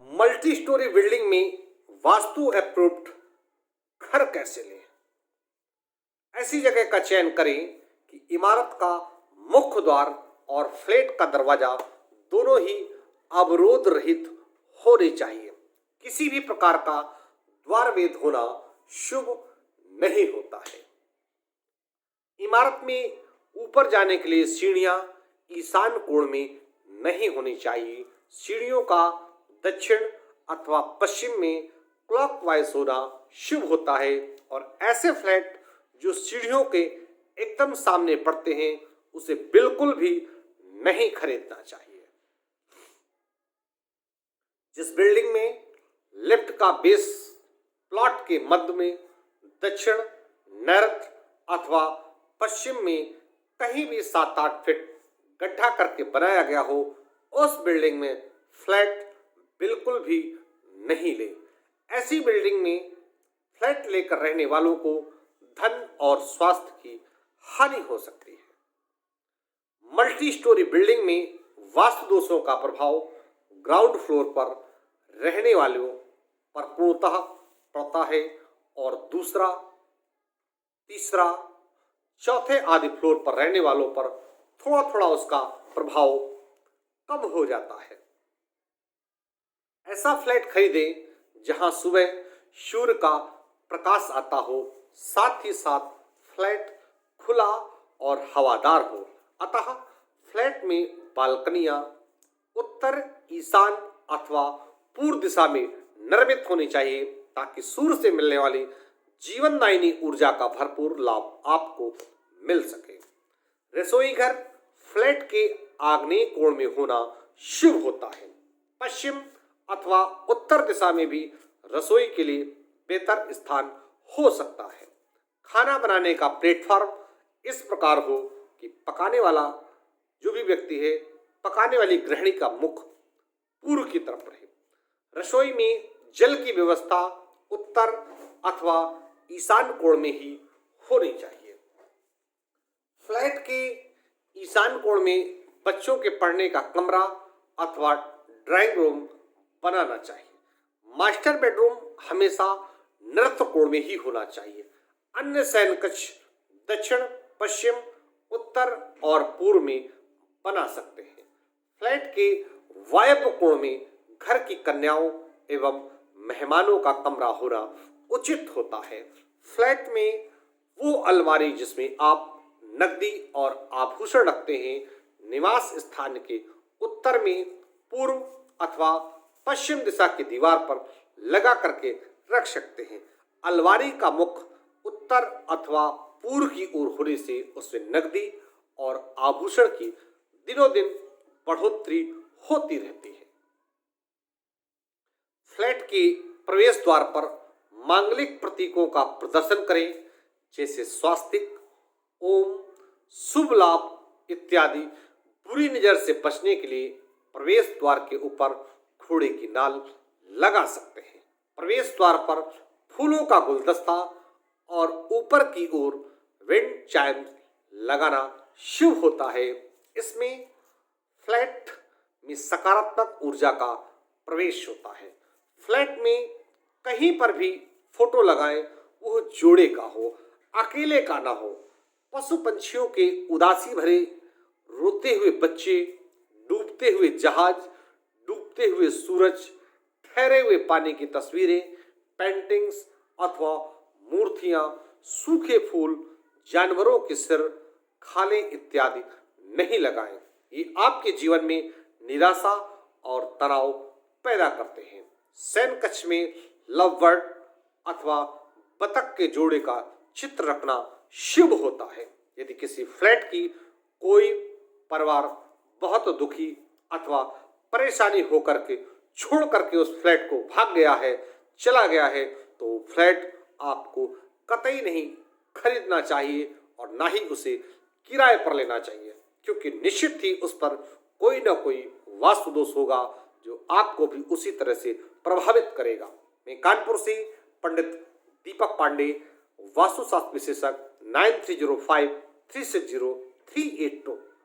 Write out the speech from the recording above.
Multi storey building में vastu approved घर कैसे लें? ऐसी जगह का चयन करें कि इमारत का मुख्य द्वार और फ्लैट का दरवाजा दोनों ही अवरोध रहित होने चाहिए। किसी भी प्रकार का द्वार भेद होना शुभ नहीं होता है। इमारत में ऊपर जाने के लिए सीढ़ियां ईशान कोण में नहीं होनी चाहिए। सीढ़ियों का दक्षिण अथवा पश्चिम में क्लॉकवाइज होना शुभ होता है और ऐसे फ्लैट जो सीढ़ियों के एकदम सामने पड़ते हैं उसे बिल्कुल भी नहीं खरीदना चाहिए। जिस बिल्डिंग में लिफ्ट का बेस प्लॉट के मध्य में दक्षिण, नैऋत्य अथवा पश्चिम में कहीं भी 7-8 फीट गड्ढा करके बनाया गया हो, उस बिल्डिंग में फ्लैट बिल्कुल भी नहीं ले। ऐसी बिल्डिंग में फ्लैट लेकर रहने वालों को धन और स्वास्थ्य की हानि हो सकती है। मल्टी स्टोरी बिल्डिंग में वास्तु दोषों का प्रभाव ग्राउंड फ्लोर पर रहने वालों पर पूर्णतः पड़ता है और दूसरा, तीसरा, चौथे आदि फ्लोर पर रहने वालों पर थोड़ा थोड़ा उसका प्रभाव कम हो जाता है। ऐसा फ्लैट खरीदें जहां सुबह सूर्य का प्रकाश आता हो, साथ ही साथ फ्लैट खुला और हवादार हो। अतः फ्लैट में बालकनियां उत्तर, ईशान अथवा पूर्व दिशा में निर्मित होनी चाहिए ताकि सूर्य से मिलने वाली जीवनदायिनी ऊर्जा का भरपूर लाभ आपको मिल सके। रसोई घर फ्लैट के आग्नेय कोण में होना शुभ होता है। पश्चिम अथवा उत्तर दिशा में भी रसोई के लिए बेहतर स्थान हो सकता है। खाना बनाने का प्लेटफॉर्म इस प्रकार हो कि पकाने वाला जो भी व्यक्ति है, पकाने वाली गृहिणी का मुख पूर्व की तरफ रहे। रसोई में जल की व्यवस्था उत्तर अथवा ईशान कोण में ही होनी चाहिए। फ्लैट के ईशान कोण में बच्चों के पढ़ने का कमरा अथवा ड्राइंग रूम बनाना चाहिए। मास्टर बेडरूम हमेशा नृत्य कोण में ही होना चाहिए। अन्य शयन कक्ष दक्षिण, पश्चिम, उत्तर और पूर्व में बना सकते हैं। फ्लैट के वायव्य कोण में घर की कन्याओं एवं मेहमानों का कमरा होना उचित होता है। फ्लैट में वो अलमारी जिसमें आप नकदी और आभूषण रखते हैं, निवास स्थान के उत्तर में, पूर्व अथवा पश्चिम दिशा की दीवार पर लगा करके रख सकते हैं। अलमारी का मुख उत्तर अथवा पूर्व की ओर होने से उसमें नकदी और आभूषण की दिनों दिन बढ़ोतरी होती रहती है। फ्लैट के प्रवेश द्वार पर मांगलिक प्रतीकों का प्रदर्शन करें जैसे स्वास्तिक, ओम, शुभ लाभ इत्यादि। बुरी नजर से बचने के लिए प्रवेश द्वार के ऊपर घोड़े की नाल लगा सकते हैं। प्रवेश द्वार पर फूलों का गुलदस्ता और ऊपर की ओर विंड चाइम लगाना शुभ होता है। इसमें फ्लैट में सकारात्मक ऊर्जा का प्रवेश होता है। फ्लैट में कहीं पर भी फोटो लगाएं, वो जोड़े का हो, अकेले का ना हो। पशु पंछियों के उदासी भरे रोते हुए बच्चे, डूबते हुए जहाज, डूबते हुए सूरज, ठहरे हुए पानी की तस्वीरें, पेंटिंग्स अथवा मूर्तियां, सूखे फूल, जानवरों के सिर, खाले इत्यादि नहीं लगाएं। ये आपके जीवन में निराशा और तनाव पैदा करते हैं। शयन कक्ष में लव बर्ड अथवा बतख के जोड़े का चित्र रखना शुभ होता है। यदि किसी फ्लैट की कोई परिवार बहुत दुखी अथवा परेशानी होकर के छोड़ करके उस फ्लैट को भाग गया है, चला गया है, तो फ्लैट आपको कतई नहीं खरीदना चाहिए और ना ही उसे किराए पर लेना चाहिए, क्योंकि निश्चित ही उस पर कोई ना कोई वास्तु दोष होगा जो आपको भी उसी तरह से प्रभावित करेगा। मैं कानपुर से पंडित दीपक पांडे, वास्तुशास्त्र विशेषज्ञ, 9305 360 382।